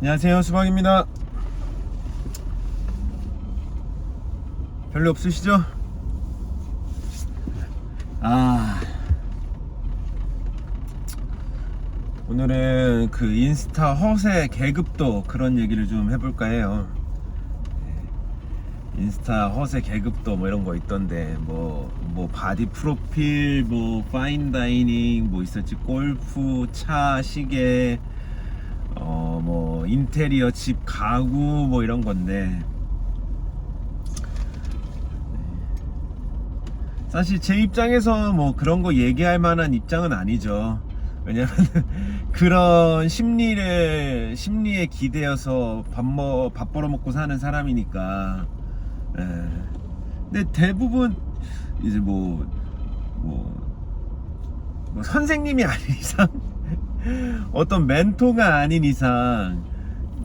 안녕하세요, 수박입니다. 별로 없으시죠? 오늘은 그 인스타 허세 계급도 그런 얘기를 좀 해볼까 해요. 인스타 허세 계급도 뭐 이런 거 있던데 뭐 바디 프로필, 뭐 파인 다이닝 뭐 있었지, 골프, 차, 시계, 뭐 인테리어, 집, 가구 뭐 이런 건데, 사실 제 입장에서 뭐 그런 거 얘기할 만한 입장은 아니죠. 왜냐면 그런 심리에 기대어서 밥 벌어먹고 사는 사람이니까. 예. 근데 대부분 이제 뭐 선생님이 아닌 이상 어떤 멘토가 아닌 이상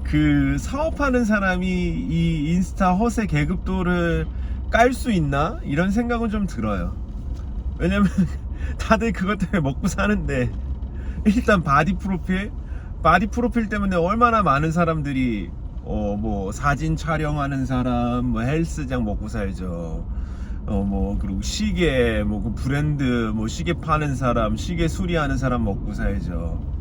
그 사업하는 사람이 이 인스타 허세 계급도를 깔 수 있나? 이런 생각은 좀 들어요. 왜냐면 다들 그것 때문에 먹고 사는데, 일단 바디 프로필 때문에 얼마나 많은 사람들이 뭐 사진 촬영하는 사람, 뭐 헬스장 먹고 살죠. 뭐 그리고 시계, 뭐 그 브랜드, 뭐 시계 파는 사람, 시계 수리하는 사람 먹고 살죠.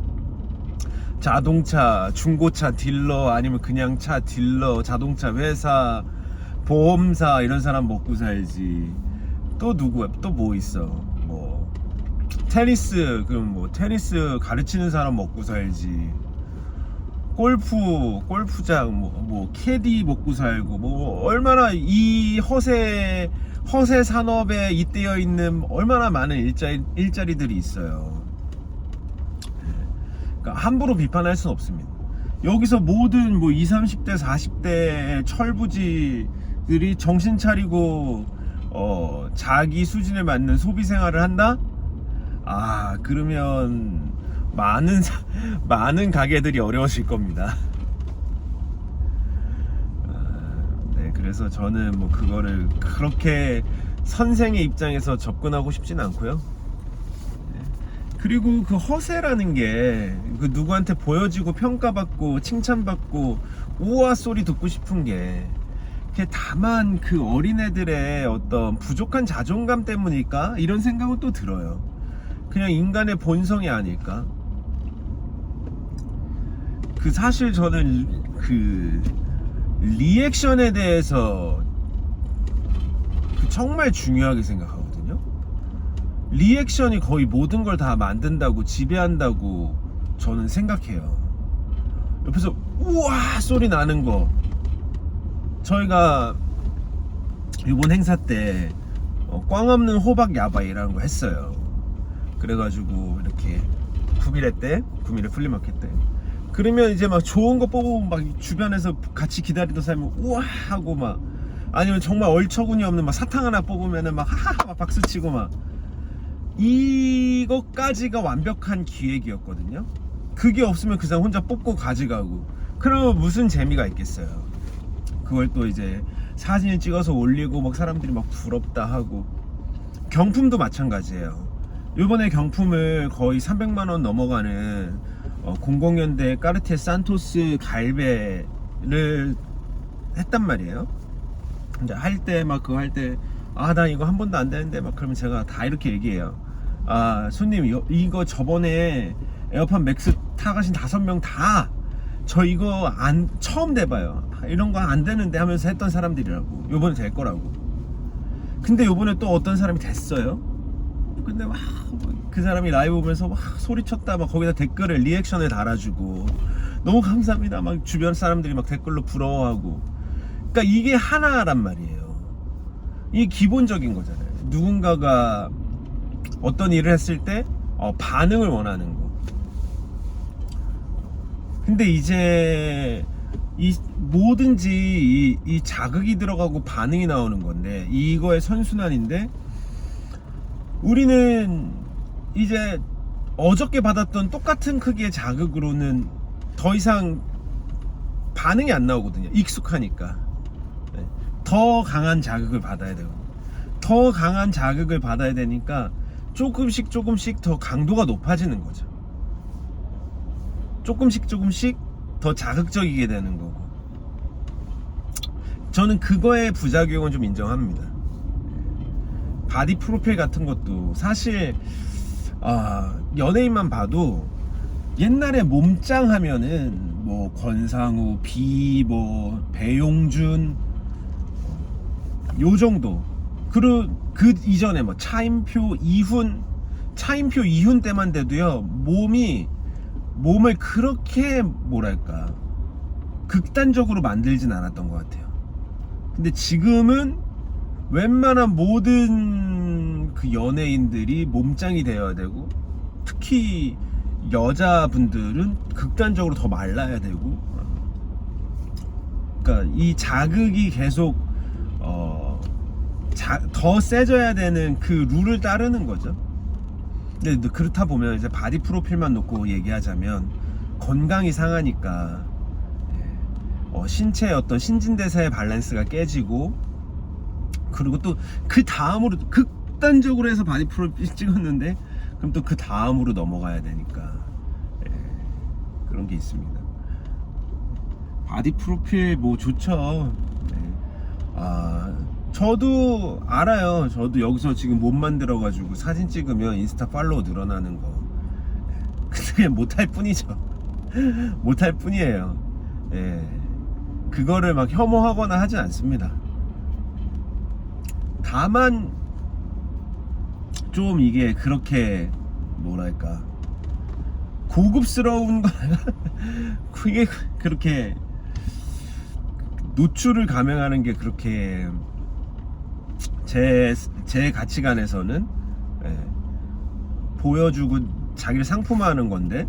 자동차, 중고차 딜러, 아니면 그냥 차 딜러, 자동차 회사, 보험사, 이런 사람 먹고 살지. 또 누구야? 또 뭐 있어? 뭐 테니스 가르치는 사람 먹고 살지. 골프장, 뭐 캐디 먹고 살고, 뭐 얼마나 이 허세 산업에 잇대어 있는 얼마나 많은 일자리들이 있어요. 그러니까 함부로 비판할 수는 없습니다. 여기서 모든 뭐 20, 30대, 40대 철부지들이 정신 차리고 자기 수준에 맞는 소비 생활을 한다? 그러면 많은 가게들이 어려워질 겁니다. 네, 그래서 저는 뭐 그거를 그렇게 선생의 입장에서 접근하고 싶진 않고요. 그리고 그 허세라는 게 그 누구한테 보여지고 평가받고 칭찬받고 우와 소리 듣고 싶은 게, 그게 다만 그 어린애들의 어떤 부족한 자존감 때문일까? 이런 생각은 또 들어요. 그냥 인간의 본성이 아닐까? 그 사실 저는 그 리액션에 대해서 정말 중요하게 생각하거든요. 리액션이 거의 모든 걸 다 만든다고, 지배한다고 저는 생각해요. 옆에서 우와 소리 나는 거, 저희가 이번 행사 때 꽝 없는 호박 야바이라는 거 했어요. 그래가지고 이렇게 구미래 플리마켓 때, 그러면 이제 막 좋은 거 뽑고 막 주변에서 같이 기다리던 사람이 우와 하고, 막 아니면 정말 얼처구니 없는 막 사탕 하나 뽑으면은 막 하하 막 박수치고, 막 이것까지가 완벽한 기획이었거든요. 그게 없으면 그 사람 혼자 뽑고 가져가고, 그러면 무슨 재미가 있겠어요. 그걸 또 이제 사진을 찍어서 올리고 막 사람들이 막 부럽다 하고. 경품도 마찬가지예요. 요번에 경품을 거의 300만원 넘어가는 00년대 까르티에 산토스 갈배를 했단 말이에요. 근데 그거 할 때 나 이거 한 번도 안 되는데, 막 그러면 제가 다 이렇게 얘기해요. 손님, 이거 저번에 에어팟 맥스 타가신 5명 다 저 이거 처음 대봐요. 이런 거 안 되는데 하면서 했던 사람들이라고. 요번에 될 거라고. 근데 요번에 또 어떤 사람이 됐어요. 근데 막 그 사람이 라이브 보면서 막 소리쳤다, 막 거기다 댓글을 리액션을 달아주고 너무 감사합니다 막 주변 사람들이 막 댓글로 부러워하고. 그러니까 이게 하나란 말이에요. 이게 기본적인 거잖아요. 누군가가 어떤 일을 했을 때 반응을 원하는 거. 근데 이제 뭐든지 이 자극이 들어가고 반응이 나오는 건데, 이거의 선순환인데, 우리는 이제 어저께 받았던 똑같은 크기의 자극으로는 더 이상 반응이 안 나오거든요. 익숙하니까. 더 강한 자극을 받아야 되고, 더 강한 자극을 받아야 되니까 조금씩 더 강도가 높아지는 거죠. 조금씩 더 자극적이게 되는 거고. 저는 그거의 부작용은 좀 인정합니다. 바디 프로필 같은 것도 사실 연예인만 봐도 옛날에 몸짱 하면은 뭐 권상우, 뭐 배용준 요 정도. 그리고 그 이전에 뭐 차인표, 이훈 때만 돼도요, 몸을 그렇게 뭐랄까 극단적으로 만들진 않았던 것 같아요. 근데 지금은 웬만한 모든 그 연예인들이 몸짱이 되어야 되고, 특히 여자분들은 극단적으로 더 말라야 되고, 그러니까 이 자극이 계속 더 세져야 되는 그 룰을 따르는 거죠. 근데 그렇다 보면 이제 바디 프로필만 놓고 얘기하자면 건강이 상하니까 신체의 어떤 신진대사의 밸런스가 깨지고, 그리고 또 그 다음으로 극단적으로 해서 바디 프로필 찍었는데 그럼 또 그 다음으로 넘어가야 되니까 그런 게 있습니다. 바디 프로필 뭐 좋죠. 저도 알아요. 저도 여기서 지금 몸 만들어 가지고 사진 찍으면 인스타 팔로워 늘어나는 거, 근데 그냥 못할 뿐이죠. 못할 뿐이에요. 그거를 막 혐오하거나 하진 않습니다. 다만 좀 이게 그렇게 뭐랄까 고급스러운 거 그게 그렇게 노출을 감행하는 게 그렇게 제 가치관에서는 보여주고 자기를 상품화하는 건데,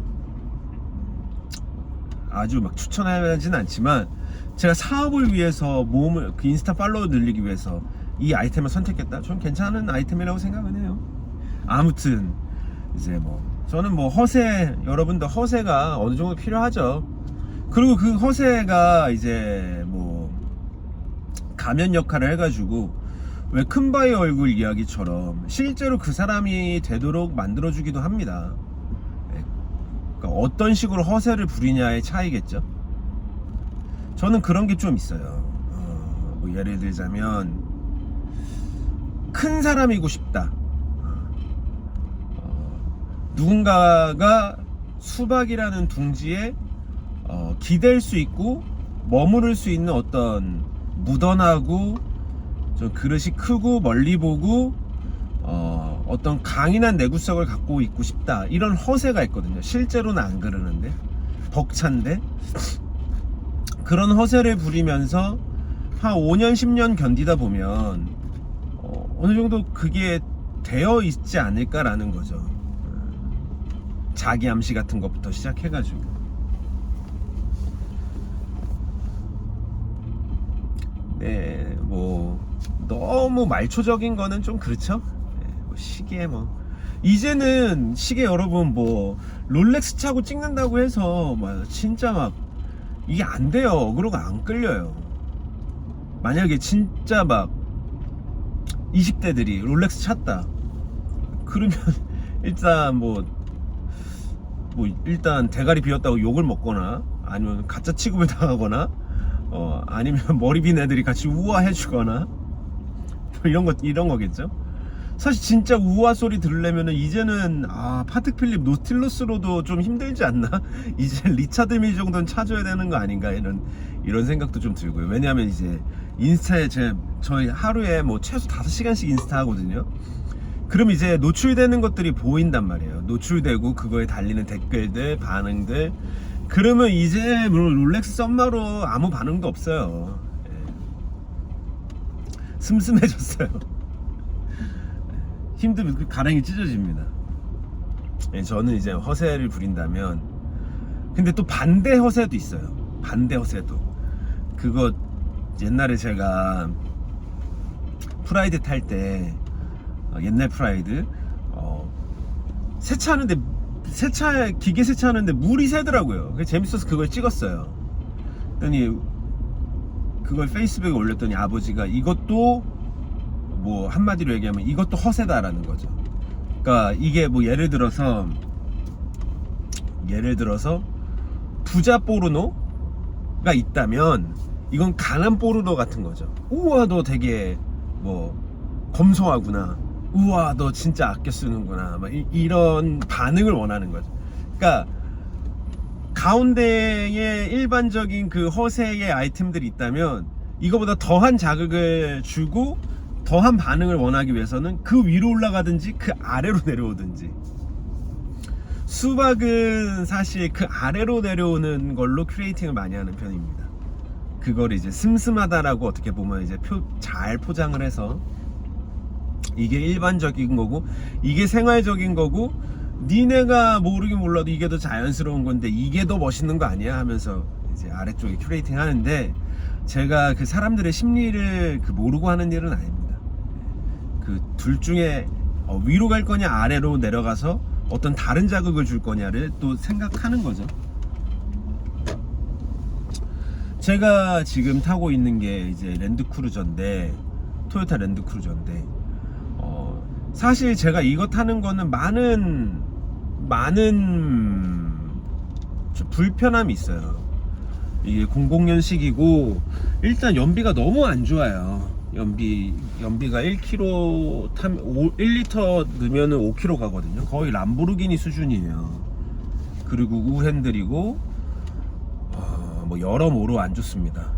아주 막 추천하지는 않지만 제가 사업을 위해서 몸을 그 인스타 팔로워 늘리기 위해서 이 아이템을 선택했다. 전 괜찮은 아이템이라고 생각은 해요. 아무튼 이제 뭐 저는 뭐 여러분들 허세가 어느 정도 필요하죠. 그리고 그 허세가 이제 뭐 가면 역할을 해가지고 왜 큰바위 얼굴 이야기처럼 실제로 그 사람이 되도록 만들어주기도 합니다. 그러니까 어떤 식으로 허세를 부리냐의 차이겠죠. 저는 그런 게 좀 있어요. 뭐 예를 들자면 큰 사람이고 싶다. 누군가가 수박이라는 둥지에 기댈 수 있고 머무를 수 있는 어떤 무던하고 좀 그릇이 크고 멀리 보고 어떤 강인한 내구성을 갖고 있고 싶다, 이런 허세가 있거든요. 실제로는 안 그러는데 벅찬데 그런 허세를 부리면서 한 5년 10년 견디다 보면 어느 정도 그게 되어 있지 않을까라는 거죠. 자기 암시 같은 것부터 시작해가지고. 네, 뭐 너무 말초적인 거는 좀 그렇죠. 네, 뭐 시계 뭐 이제는 시계 여러분 뭐 롤렉스 차고 찍는다고 해서 막 진짜 막 이게 안 돼요. 그러고 안 끌려요. 만약에 진짜 막 20대들이 롤렉스 찼다 그러면 일단 일단 대가리 비었다고 욕을 먹거나, 아니면 가짜 취급을 당하거나, 아니면 머리 빈 애들이 같이 우아해 주거나 이런 거겠죠. 사실 진짜 우아 소리 들으려면은 이제는 파텍 필립 노틸러스로도 좀 힘들지 않나? 이제 리차드 밀 정도는 찾아야 되는 거 아닌가, 이런 생각도 좀 들고요. 왜냐하면 이제 인스타에 저희 하루에 뭐 최소 5시간씩 인스타 하거든요. 그럼 이제 노출되는 것들이 보인단 말이에요. 노출되고 그거에 달리는 댓글들, 반응들. 그러면 이제 롤렉스 썸마로 아무 반응도 없어요. 슴슴해졌어요. 힘들면 가랑이 찢어집니다. 저는 이제 허세를 부린다면, 근데 또 반대 허세도 있어요. 반대 허세도. 그거 옛날에 제가 프라이드 탈 때, 옛날 프라이드 기계 세차하는데 물이 새더라고요. 그게 재밌어서 그걸 찍었어요. 그랬더니 그걸 페이스북에 올렸더니 아버지가 이것도 뭐 한마디로 얘기하면 이것도 허세다라는 거죠. 그러니까 이게 뭐 예를 들어서 부자 포르노가 있다면 이건 가난 포르노 같은 거죠. 우와 너 되게 뭐 검소하구나, 우와 너 진짜 아껴 쓰는구나, 막 이런 반응을 원하는 거죠. 그러니까 가운데에 일반적인 그 허세의 아이템들이 있다면 이거보다 더한 자극을 주고 더한 반응을 원하기 위해서는 그 위로 올라가든지 그 아래로 내려오든지. 수박은 사실 그 아래로 내려오는 걸로 큐레이팅을 많이 하는 편입니다. 그걸 이제 슴슴하다라고 어떻게 보면 이제 잘 포장을 해서 이게 일반적인 거고 이게 생활적인 거고 니네가 모르긴 몰라도 이게 더 자연스러운 건데 이게 더 멋있는 거 아니야 하면서 이제 아래쪽에 큐레이팅 하는데, 제가 그 사람들의 심리를 모르고 하는 일은 아닙니다. 그 둘 중에 위로 갈 거냐 아래로 내려가서 어떤 다른 자극을 줄 거냐를 또 생각하는 거죠. 제가 지금 타고 있는 게 이제 랜드크루저인데, 토요타 랜드크루저인데 사실 제가 이거 타는 거는 많은 불편함이 있어요. 이게 00년식이고 일단 연비가 너무 안 좋아요. 연비가 1km 1리터 넣으면은 5km 가거든요. 거의 람보르기니 수준이에요. 그리고 우핸들이고 뭐 여러모로 안 좋습니다.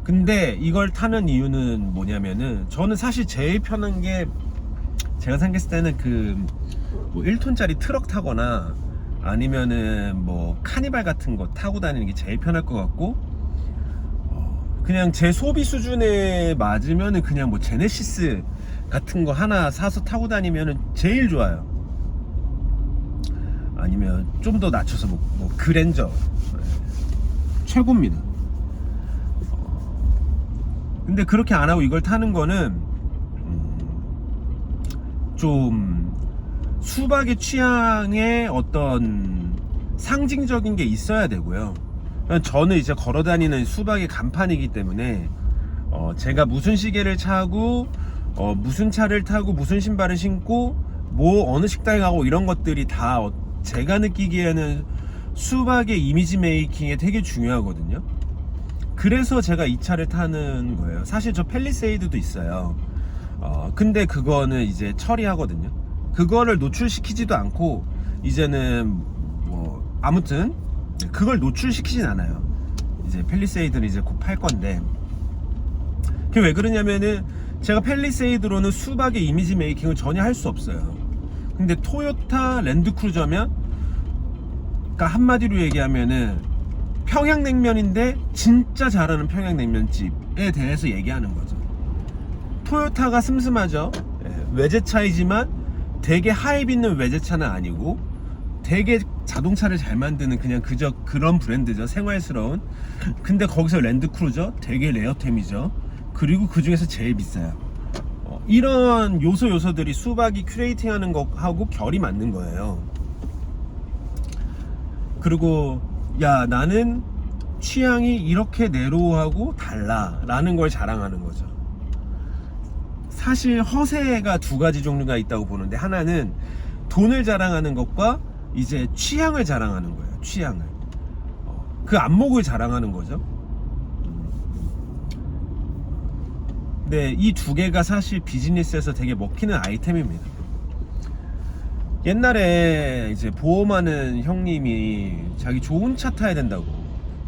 근데 이걸 타는 이유는 뭐냐면은, 저는 사실 제일 편한 게, 제가 생각했을 때는 뭐 1톤짜리 트럭 타거나 아니면은 뭐 카니발 같은 거 타고 다니는 게 제일 편할 것 같고, 그냥 제 소비 수준에 맞으면은 그냥 뭐 제네시스 같은 거 하나 사서 타고 다니면은 제일 좋아요. 아니면 좀 더 낮춰서 뭐 그랜저 최고입니다. 근데 그렇게 안 하고 이걸 타는 거는 좀 수박의 취향에 어떤 상징적인 게 있어야 되고요. 저는 이제 걸어다니는 수박의 간판이기 때문에 제가 무슨 시계를 차고 무슨 차를 타고 무슨 신발을 신고 뭐 어느 식당에 가고 이런 것들이 다 제가 느끼기에는 수박의 이미지 메이킹에 되게 중요하거든요. 그래서 제가 이 차를 타는 거예요. 사실 저 팰리세이드도 있어요. 근데 그거는 이제 처리하거든요. 그거를 노출시키지도 않고 이제는 뭐 아무튼 그걸 노출시키진 않아요. 이제 팰리세이드는 이제 곧 팔 건데, 그게 왜 그러냐면은 제가 팰리세이드로는 수박의 이미지 메이킹을 전혀 할 수 없어요. 근데 토요타 랜드크루저면, 그러니까 한마디로 얘기하면은 평양냉면인데 진짜 잘하는 평양냉면집에 대해서 얘기하는 거죠. 토요타가 슴슴하죠. 외제차이지만 되게 하입 있는 외제차는 아니고 되게 자동차를 잘 만드는 그냥 그저 그런 브랜드죠. 생활스러운. 근데 거기서 랜드크루저 되게 레어템이죠. 그리고 그 중에서 제일 비싸요. 이런 요소들이 수박이 큐레이팅 하는 거하고 결이 맞는 거예요. 그리고 야 나는 취향이 이렇게 네로우하고 달라 라는 걸 자랑하는 거죠. 사실 허세가 두 가지 종류가 있다고 보는데, 하나는 돈을 자랑하는 것과 이제 취향을 자랑하는 거예요. 취향을 그 안목을 자랑하는 거죠. 네, 이 두 개가 사실 비즈니스에서 되게 먹히는 아이템입니다. 옛날에 이제 보험하는 형님이 자기 좋은 차 타야 된다고,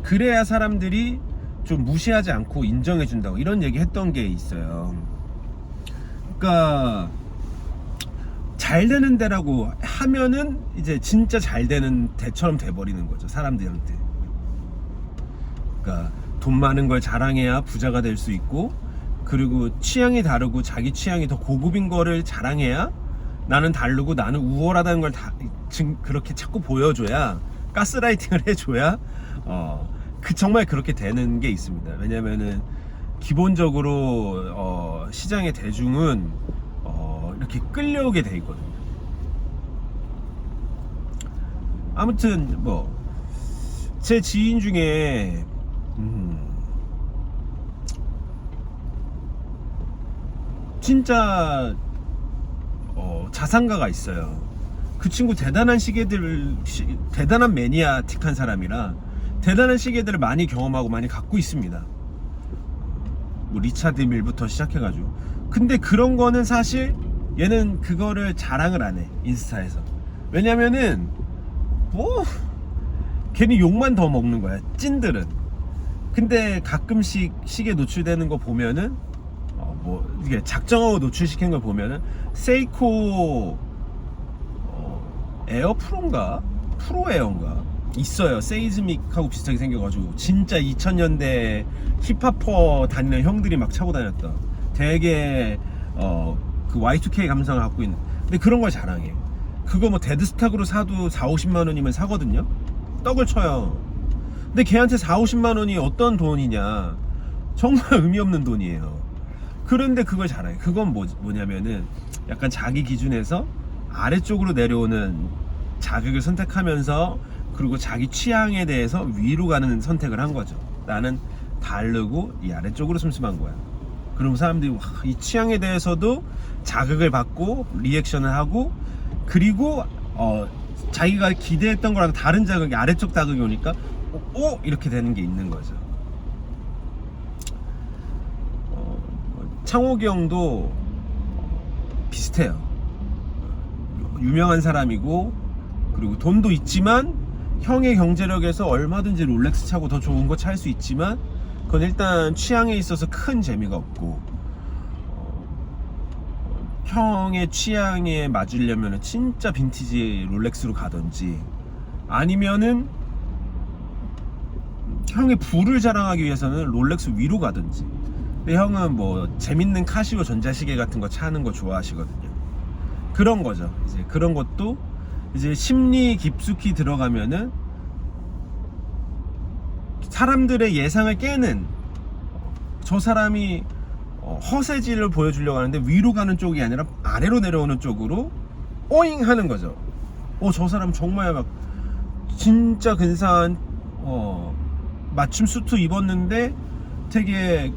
그래야 사람들이 좀 무시하지 않고 인정해 준다고 이런 얘기 했던 게 있어요. 그러니까 잘 되는 데라고 하면은 이제 진짜 잘 되는 데처럼 돼버리는 거죠, 사람들한테. 그러니까 돈 많은 걸 자랑해야 부자가 될 수 있고, 그리고 취향이 다르고 자기 취향이 더 고급인 거를 자랑해야 나는 다르고 나는 우월하다는 걸 그렇게 자꾸 보여줘야, 가스라이팅을 해줘야 정말 그렇게 되는 게 있습니다. 왜냐면은 기본적으로 시장의 대중은 이렇게 끌려오게 돼 있거든요. 아무튼 뭐 제 지인 중에 진짜 자산가가 있어요. 그 친구 대단한 대단한 매니아틱한 사람이라 대단한 시계들을 많이 경험하고 많이 갖고 있습니다. 뭐 리차드 밀부터 시작해가지고. 근데 그런 거는 사실 얘는 그거를 자랑을 안 해, 인스타에서. 왜냐면은 뭐 괜히 욕만 더 먹는 거야, 찐들은. 근데 가끔씩 시계 노출되는 거 보면은 뭐 이게 작정하고 노출시킨 걸 보면은 세이코 에어 프로인가? 프로 에어인가? 있어요. 세이즈믹하고 비슷하게 생겨가지고 진짜 2000년대 힙합퍼 다니는 형들이 막 차고 다녔다. 되게 그 Y2K 감성을 갖고 있는. 근데 그런 걸 자랑해. 그거 뭐 데드스탁으로 사도 4-50만 원이면 사거든요. 떡을 쳐요. 근데 걔한테 4-50만 원이 어떤 돈이냐, 정말 의미 없는 돈이에요. 그런데 그걸 자랑해. 그건 뭐냐면은 약간 자기 기준에서 아래쪽으로 내려오는 자극을 선택하면서, 그리고 자기 취향에 대해서 위로 가는 선택을 한 거죠. 나는 다르고 이 아래쪽으로 슴슴한 거야. 그럼 사람들이 이 취향에 대해서도 자극을 받고 리액션을 하고, 그리고 자기가 기대했던 거랑 다른 자극이, 아래쪽 자극이 오니까 이렇게 되는 게 있는 거죠. 창욱이 형도 비슷해요. 유명한 사람이고, 그리고 돈도 있지만 형의 경제력에서 얼마든지 롤렉스 차고 더 좋은 거 찰 수 있지만, 그건 일단 취향에 있어서 큰 재미가 없고, 형의 취향에 맞으려면 진짜 빈티지 롤렉스로 가든지, 아니면은 형의 부를 자랑하기 위해서는 롤렉스 위로 가든지. 근데 형은 뭐 재밌는 카시오 전자시계 같은 거 차는 거 좋아하시거든요. 그런 거죠. 이제 그런 것도 이제 심리 깊숙이 들어가면은 사람들의 예상을 깨는, 저 사람이 허세질을 보여주려고 하는데 위로 가는 쪽이 아니라 아래로 내려오는 쪽으로 오잉 하는 거죠. 저 사람 정말 막 진짜 근사한 맞춤 수트 입었는데 되게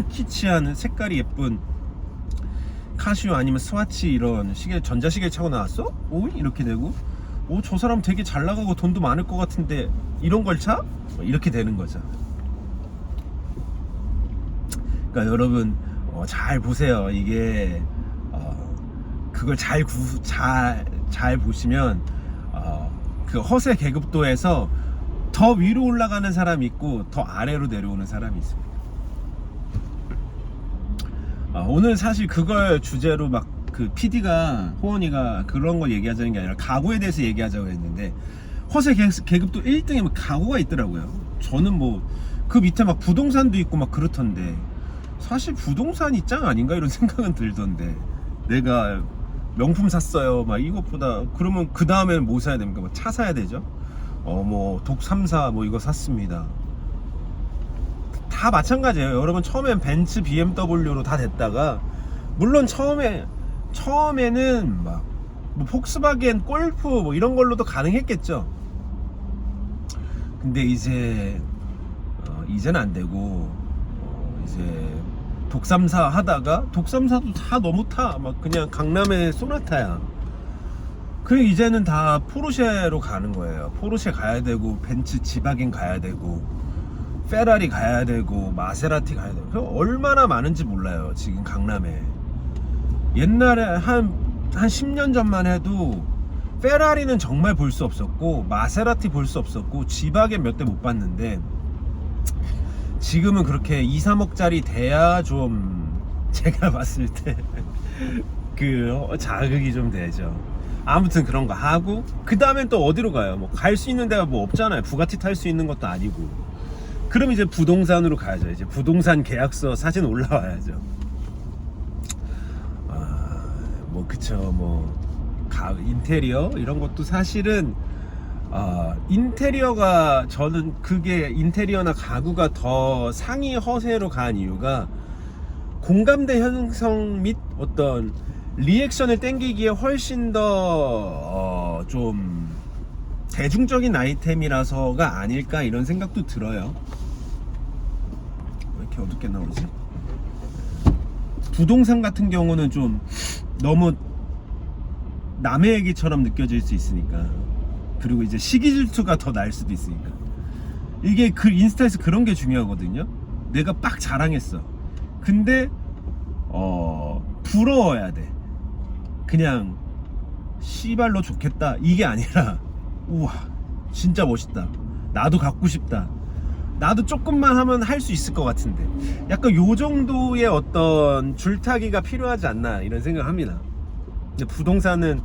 키치한 색깔이 예쁜 카시오 아니면 스와치 이런 시계, 전자시계 차고 나왔어? 오? 이렇게 되고, 저 사람 되게 잘 나가고 돈도 많을 것 같은데 이런 걸 차? 이렇게 되는 거죠. 그러니까 여러분 잘 보세요. 이게 그걸 잘 보시면 그 허세 계급도에서 더 위로 올라가는 사람이 있고 더 아래로 내려오는 사람이 있습니다. 오늘 사실 그걸 주제로 막 그 PD가, 호원이가 그런 걸 얘기하자는 게 아니라 가구에 대해서 얘기하자고 했는데, 허세 계급도 1등에 가구가 있더라고요. 저는 뭐 그 밑에 막 부동산도 있고 막 그렇던데, 사실 부동산이 짱 아닌가 이런 생각은 들던데, 내가 명품 샀어요 막 이것보다, 그러면 그 다음에는 뭐 사야 됩니까? 뭐 차 사야 되죠. 뭐 독 3사 뭐 이거 샀습니다. 다 마찬가지예요. 여러분 처음엔 벤츠, BMW로 다 됐다가, 물론 처음에는 막 뭐 폭스바겐, 골프 뭐 이런 걸로도 가능했겠죠. 근데 이제는 안 되고, 이제 독3사 하다가, 독3사도 다 너무 막 그냥 강남의 소나타야. 그리고 이제는 다 포르쉐로 가는 거예요. 포르쉐 가야 되고, 벤츠 지바겐 가야 되고, 페라리 가야 되고, 마세라티 가야 되고. 얼마나 많은지 몰라요 지금 강남에. 옛날에 한 10년 전만 해도 페라리는 정말 볼 수 없었고, 마세라티 볼 수 없었고, 지바겐 몇 대 못 봤는데, 지금은 그렇게 2-3억짜리 돼야 좀 제가 봤을 때 그 자극이 좀 되죠. 아무튼 그런 거 하고, 그 다음엔 또 어디로 가요? 뭐 갈 수 있는 데가 뭐 없잖아요. 부가티 탈 수 있는 것도 아니고. 그럼 이제 부동산으로 가야죠. 이제 부동산 계약서 사진 올라와야죠. 뭐 그쵸. 뭐 인테리어 이런 것도 사실은 인테리어가, 저는 그게 인테리어나 가구가 더 상위 허세로 간 이유가, 공감대 형성 및 어떤 리액션을 땡기기에 훨씬 더 좀 대중적인 아이템이라서가 아닐까, 이런 생각도 들어요. 왜 이렇게 어둡게 나오지? 부동산 같은 경우는 좀 너무 남의 얘기처럼 느껴질 수 있으니까. 그리고 이제 시기 질투가 더 날 수도 있으니까. 이게 그 인스타에서 그런 게 중요하거든요. 내가 빡 자랑했어. 근데 부러워야 돼. 그냥 씨발로 좋겠다 이게 아니라 우와 진짜 멋있다, 나도 갖고 싶다, 나도 조금만 하면 할 수 있을 것 같은데, 약간 요 정도의 어떤 줄타기가 필요하지 않나 이런 생각을 합니다. 근데 부동산은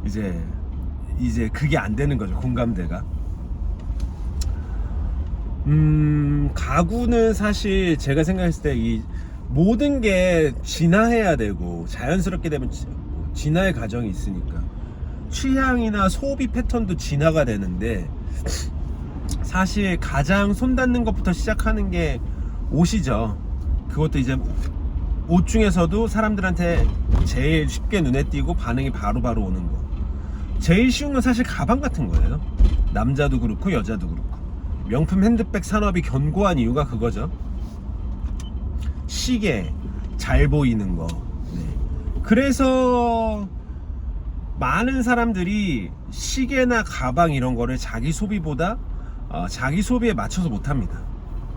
이제 그게 안 되는 거죠. 공감대가. 가구는 사실 제가 생각했을 때 이 모든 게 진화해야 되고 자연스럽게 되면 진화의 과정이 있으니까 취향이나 소비 패턴도 진화가 되는데, 사실 가장 손 닿는 것부터 시작하는 게 옷이죠. 그것도 이제 옷 중에서도 사람들한테 제일 쉽게 눈에 띄고 반응이 바로바로 오는 거. 제일 쉬운 건 사실 가방 같은 거예요. 남자도 그렇고 여자도 그렇고. 명품 핸드백 산업이 견고한 이유가 그거죠. 시계, 잘 보이는 거. 네. 그래서 많은 사람들이 시계나 가방 이런 거를 자기 소비보다 자기 소비에 맞춰서 못합니다.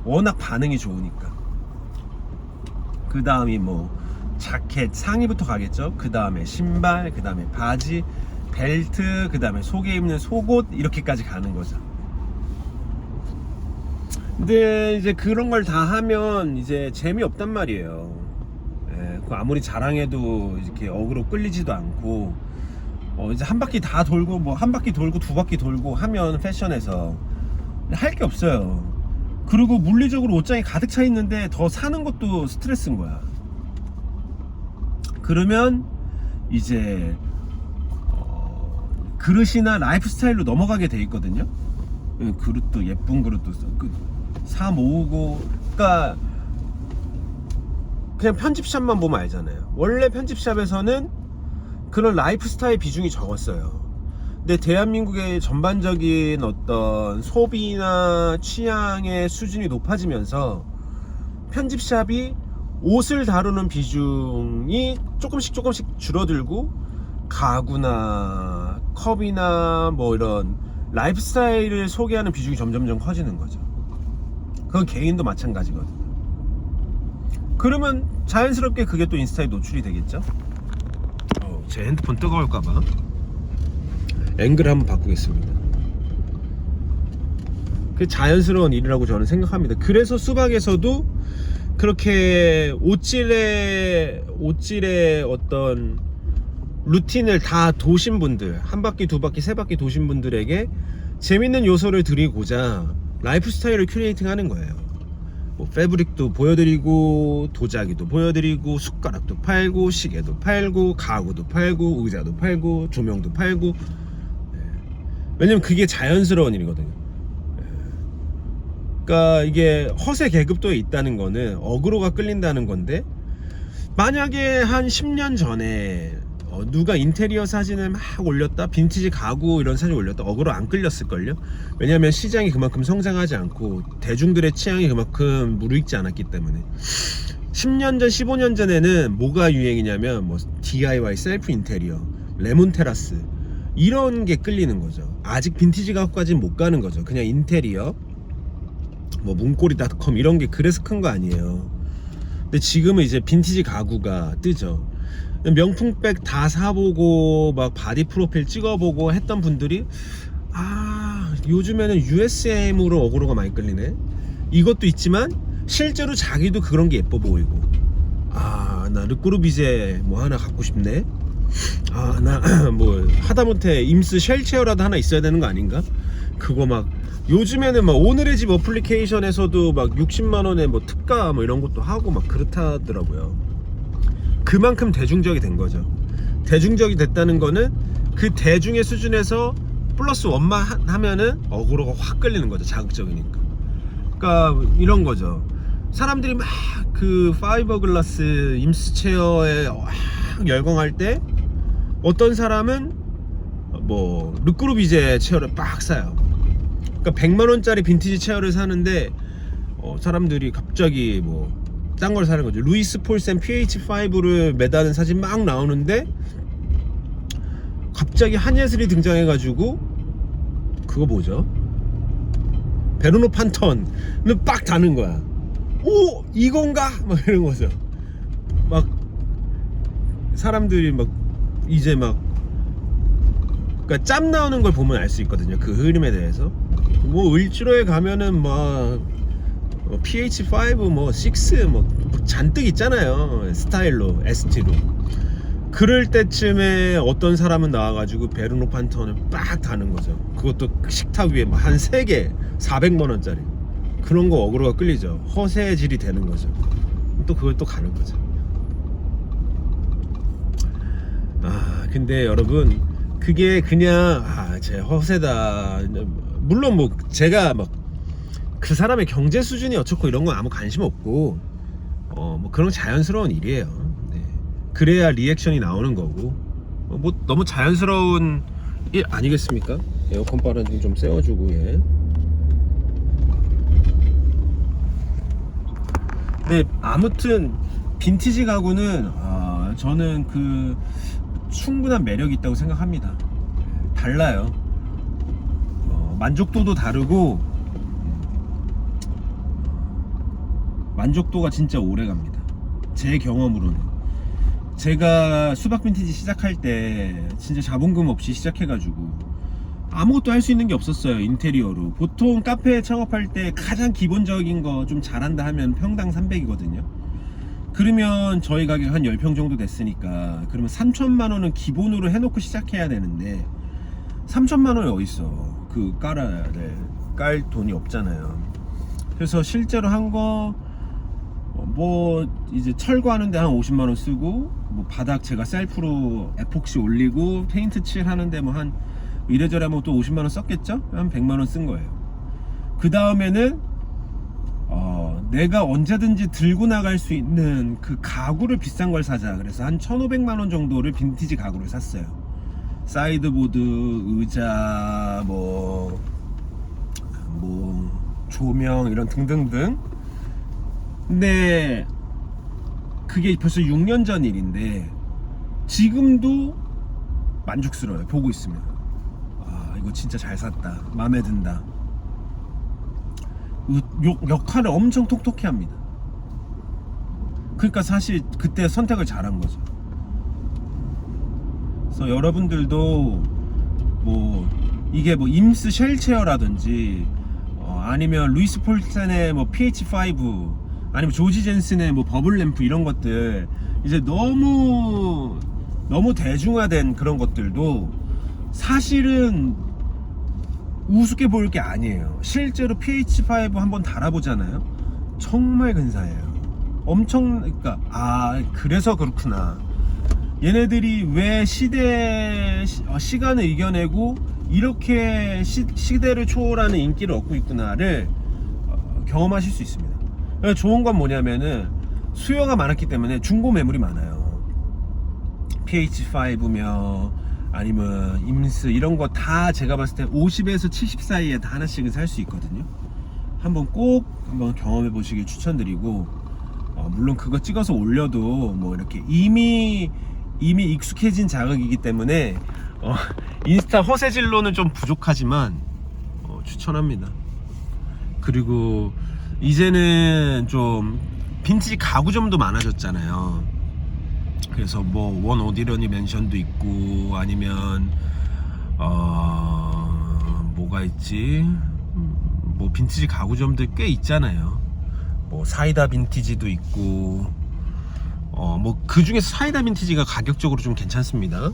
워낙 반응이 좋으니까. 그 다음이 뭐 자켓, 상의부터 가겠죠. 그 다음에 신발, 그 다음에 바지, 벨트, 그 다음에 속에 입는 속옷, 이렇게까지 가는 거죠. 근데 이제 그런 걸 다 하면 이제 재미없단 말이에요. 예, 그 아무리 자랑해도 이렇게 어그로 끌리지도 않고, 이제 한 바퀴 다 돌고 뭐 한 바퀴 돌고 두 바퀴 돌고 하면 패션에서 할 게 없어요. 그리고 물리적으로 옷장이 가득 차 있는데 더 사는 것도 스트레스인 거야. 그러면 이제 그릇이나 라이프 스타일로 넘어가게 돼 있거든요. 그릇도 예쁜 그릇도 사 모으고, 그러니까 그냥 편집샵만 보면 알잖아요. 원래 편집샵에서는 그런 라이프 스타일 비중이 적었어요. 근데 대한민국의 전반적인 어떤 소비나 취향의 수준이 높아지면서 편집샵이 옷을 다루는 비중이 조금씩 줄어들고, 가구나 컵이나 뭐 이런 라이프 스타일을 소개하는 비중이 점점점 커지는 거죠. 그건 개인도 마찬가지거든요. 그러면 자연스럽게 그게 또 인스타에 노출이 되겠죠. 제 핸드폰 뜨거울까봐 앵글을 한번 바꾸겠습니다. 그 자연스러운 일이라고 저는 생각합니다. 그래서 수박에서도 그렇게 옷질의 어떤 루틴을 다 도신 분들, 한 바퀴 두 바퀴 세 바퀴 도신 분들에게 재밌는 요소를 드리고자 라이프 스타일을 큐레이팅 하는 거예요. 뭐 패브릭도 보여드리고, 도자기도 보여드리고, 숟가락도 팔고, 시계도 팔고, 가구도 팔고, 의자도 팔고, 조명도 팔고. 왜냐면 그게 자연스러운 일이거든요. 그러니까 이게 허세 계급도에 있다는 거는 어그로가 끌린다는 건데, 만약에 한 10년 전에 누가 인테리어 사진을 막 올렸다, 빈티지 가구 이런 사진 올렸다, 어그로 안 끌렸을걸요. 왜냐면 시장이 그만큼 성장하지 않고 대중들의 취향이 그만큼 무르익지 않았기 때문에. 10년 전 15년 전에는 뭐가 유행이냐면 뭐 DIY 셀프 인테리어, 레몬 테라스 이런 게 끌리는 거죠. 아직 빈티지 가구까지는 못 가는 거죠. 그냥 인테리어, 뭐 문고리닷컴 이런 게 그래서 큰 거 아니에요. 근데 지금은 이제 빈티지 가구가 뜨죠. 명품백 다 사보고 막 바디 프로필 찍어보고 했던 분들이 요즘에는 USM으로 어그로가 많이 끌리네, 이것도 있지만 실제로 자기도 그런 게 예뻐 보이고, 나 르꼬르비제 뭐 하나 갖고 싶네, 나 뭐 하다못해 임스 쉘체어라도 하나 있어야 되는 거 아닌가. 그거 막 요즘에는 막 오늘의 집 어플리케이션에서도 막 60만원에 뭐 특가 뭐 이런 것도 하고 막 그렇다더라고요. 그만큼 대중적이 된 거죠. 대중적이 됐다는 거는 그 대중의 수준에서 플러스 원만 하면은 어그로가 확 끌리는 거죠. 자극적이니까. 그러니까 이런 거죠. 사람들이 막 그 파이버글라스 임스 체어에 확 열광할 때 어떤 사람은 뭐 르꼬르비제 체어를 빡 사요. 그러니까 100만원짜리 빈티지 체어를 사는데 사람들이 갑자기 뭐 딴 걸 사는 거죠. 루이스 폴센 PH5를 매다는 사진 막 나오는데 갑자기 한예슬이 등장해가지고 그거 뭐죠? 베르노 판턴을 빡 다는 거야. 오 이건가? 막 이런 거죠. 막 사람들이 막 이제 막 그러니까 짬 나오는 걸 보면 알 수 있거든요. 그 흐름에 대해서. 뭐 을지로에 가면은 막 PH5 뭐 6 뭐 잔뜩 있잖아요. 스타일로 ST로. 그럴 때쯤에 어떤 사람은 나와가지고 베르노 판턴을 빡 다는 거죠. 그것도 식탁 위에 한 3개 400만원짜리 그런 거 어그로가 끌리죠. 허세질이 되는 거죠. 또 그걸 또 가는 거죠. 근데 여러분 그게 그냥 제 허세다. 물론 뭐 제가 막 그 사람의 경제 수준이 어떻고 이런 건 아무 관심 없고 뭐 그런 자연스러운 일이에요. 네. 그래야 리액션이 나오는 거고 뭐 너무 자연스러운 일 아니겠습니까? 에어컨 바람 좀 쐬어주고 예. 네 아무튼 빈티지 가구는 저는 그 충분한 매력이 있다고 생각합니다. 달라요. 만족도도 다르고 만족도가 진짜 오래 갑니다. 제 경험으로는. 제가 수박 빈티지 시작할 때 진짜 자본금 없이 시작해가지고 아무것도 할 수 있는 게 없었어요. 인테리어로. 보통 카페 창업할 때 가장 기본적인 거 좀 잘한다 하면 평당 300이거든요. 그러면 저희 가격 한 10평 정도 됐으니까 그러면 3천만 원은 기본으로 해놓고 시작해야 되는데 3천만 원이 어딨어. 그 깔아야 돼. 깔 돈이 없잖아요. 그래서 실제로 한 거 뭐 이제 철거하는데 한 50만 원 쓰고 뭐 바닥 제가 셀프로 에폭시 올리고 페인트 칠 하는데 뭐 한 이래저래 하면 또 50만 원 썼겠죠? 한 100만 원 쓴 거예요. 그 다음에는 내가 언제든지 들고 나갈 수 있는 그 가구를 비싼 걸 사자. 그래서 한 1,500만 원 정도를 빈티지 가구를 샀어요. 사이드보드, 의자, 뭐 조명 이런 등등등. 근데 그게 벌써 6년 전 일인데 지금도 만족스러워요. 보고 있으면 이거 진짜 잘 샀다. 마음에 든다. 역할을 엄청 톡톡히 합니다. 그러니까 사실 그때 선택을 잘한 거죠. 그래서 여러분들도 뭐 이게 뭐 임스 쉘체어라든지 아니면 루이스 폴센의 뭐 PH5 아니면 조지 젠슨의 뭐 버블 램프 이런 것들 이제 너무 대중화된 그런 것들도 사실은 우습게 보일 게 아니에요. 실제로 PH5 한번 달아보잖아요. 정말 근사해요. 엄청 그러니까 그래서 그렇구나. 얘네들이 왜 시간을 이겨내고 이렇게 시대를 초월하는 인기를 얻고 있구나를 경험하실 수 있습니다. 좋은 건 뭐냐면은 수요가 많았기 때문에 중고 매물이 많아요. PH5며 아니면 임스 이런 거 다 제가 봤을 때 50에서 70 사이에 다 하나씩은 살 수 있거든요. 한번 경험해 보시길 추천드리고 물론 그거 찍어서 올려도 뭐 이렇게 이미 익숙해진 자극이기 때문에 인스타 허세질로는 좀 부족하지만 추천합니다. 그리고 이제는 좀 빈티지 가구점도 많아졌잖아요. 그래서 뭐 원 오디러니 맨션도 있고 아니면 뭐가 있지? 뭐 빈티지 가구점들 꽤 있잖아요. 뭐 사이다 빈티지도 있고 뭐 그 중에서 사이다 빈티지가 가격적으로 좀 괜찮습니다.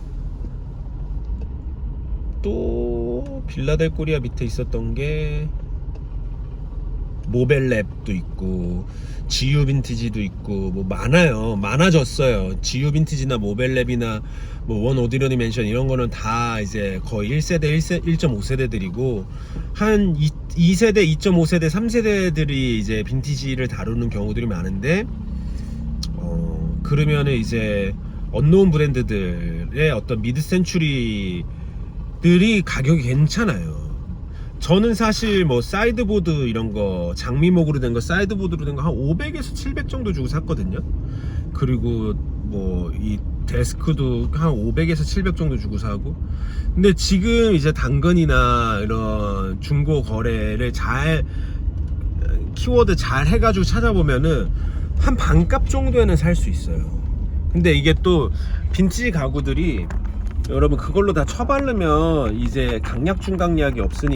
또 빌라델 코리아 밑에 있었던 게 모벨랩도 있고 지유 빈티지도 있고 뭐 많아졌어요. 지유 빈티지나 모벨랩이나 뭐 원 오디러니 맨션 이런 거는 다 이제 거의 1세대 1.5세대들이고 한 2세대 2.5세대 3세대들이 이제 빈티지를 다루는 경우들이 많은데 그러면은 이제 언노운 브랜드들의 어떤 미드 센추리들이 가격이 괜찮아요. 저는 사실 뭐 사이드보드 이런 거 장미목으로 된 거 사이드보드로 된 거 한 500에서 700 정도 주고 샀거든요. 그리고 뭐 이 데스크도 한 500에서 700 정도 주고 사고. 근데 지금 이제 당근이나 이런 중고 거래를 잘 키워드 잘 해가지고 찾아보면은 한 반값 정도에는 살 수 있어요. 근데 이게 또 빈티지 가구들이 여러분 그걸로 다 처바르면 이제 강약 중강약이 없으니